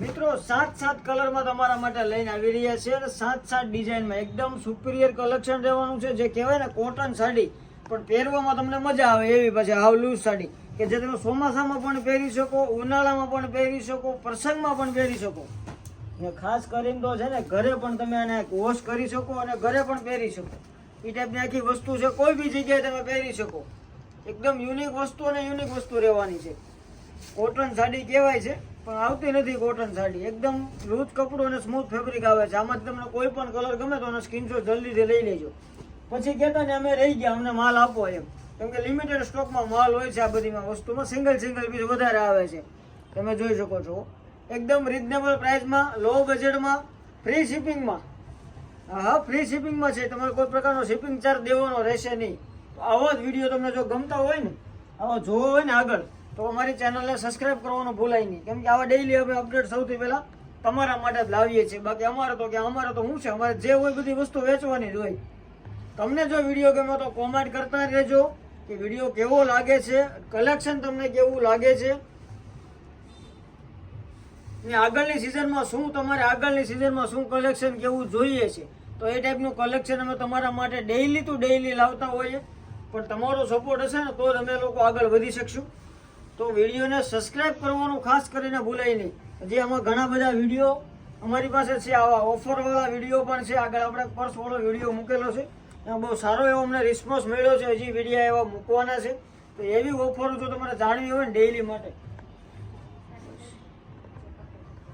મિત્રો 7 કલરમાં તમારા માટે લઈને આવી રહ્યા છે અને 7 ડિઝાઇનમાં એકદમ સુપિરિયર કલેક્શન રહેવાનું છે. જે કહેવાય ને કોટન સાડી, પણ પહેરવામાં તમને મજા આવે એવી. પછી હાવ લૂઝ સાડી કે જે તમે ચોમાસામાં પણ પહેરી શકો, ઉનાળામાં પણ પહેરી શકો, પ્રસંગમાં પણ પહેરી શકો. ને ખાસ કરીને તો છે ને ઘરે પણ તમે આને વોશ કરી શકો અને ઘરે પણ પહેરી શકો. એ ટાઈપની આખી વસ્તુ છે, કોઈ બી જગ્યાએ તમે પહેરી શકો. એકદમ યુનિક વસ્તુ અને યુનિક વસ્તુ રહેવાની છે. કોટન સાડી કહેવાય છે પણ આવતી નથી કોટન સાડી. એકદમ લૂઝ કપડું અને સ્મૂથ ફેબ્રિક આવે છે. આમાંથી તમને કોઈ પણ કલર ગમે તો એનો સ્ક્રીનશોટ જલ્દીથી લઈ લેજો. પછી કહેતા ને અમે રહી ગયા, અમને માલ આપો એમ. કેમ કે લિમિટેડ સ્ટોકમાં માલ હોય છે. આ બધીમાં વસ્તુમાં સિંગલ પીસ વધારે આવે છે. તમે જોઈ શકો છો એકદમ રિઝનેબલ પ્રાઇસમાં, લો બજેટમાં, ફ્રી શિપિંગમાં. હા, ફ્રી શિપિંગમાં છે. તમારે કોઈ પ્રકારનો શિપિંગ ચાર્જ દેવાનો રહેશે નહીં. તો આવો જ વિડીયો તમને જો ગમતા હોય ને, આવો જોવો હોય ને આગળ, તો અમારી ચેનલને સબસ્ક્રાઇબ કરવાનું ભૂલાય નહીં. કેમ કે આવા ડેઈલી અમે અપડેટ સૌથી પહેલાં તમારા માટે જ લાવીએ છીએ. બાકી અમારે તો શું છે, અમારે જે હોય બધી વસ્તુ વેચવાની જ હોય. તમને જો વિડીયો ગમે તો કોમેન્ટ કરતા રહેજો કે વિડીયો કેવો લાગે છે, કલેક્શન તમને કેવું લાગે છે, ને આગળની સિઝનમાં શું કલેક્શન કેવું જોઈએ છે. તો એ ટાઈપનું કલેક્શન અમે તમારા માટે ડેઈલી ટુ ડેઈલી લાવતા હોઈએ. પણ તમારો સપોર્ટ હશે ને તો જ અમે લોકો આગળ વધી શકશું. તો વિડીયોને સબસ્ક્રાઇબ કરવાનું ખાસ કરીને ભૂલાય નહીં. હજી આમાં ઘણા બધા વિડીયો અમારી પાસે છે, આવા ઓફરવાળા વિડીયો પણ છે. આગળ આપણે પર્સવાળો વિડીયો મૂકેલો છે, એમાં બહુ સારો એવો અમને રિસ્પોન્સ મળ્યો છે. હજી વિડીયો એવા મૂકવાના છે. તો એવી ઓફરો જો તમારે જાણવી હોય ને ડેઈલી માટે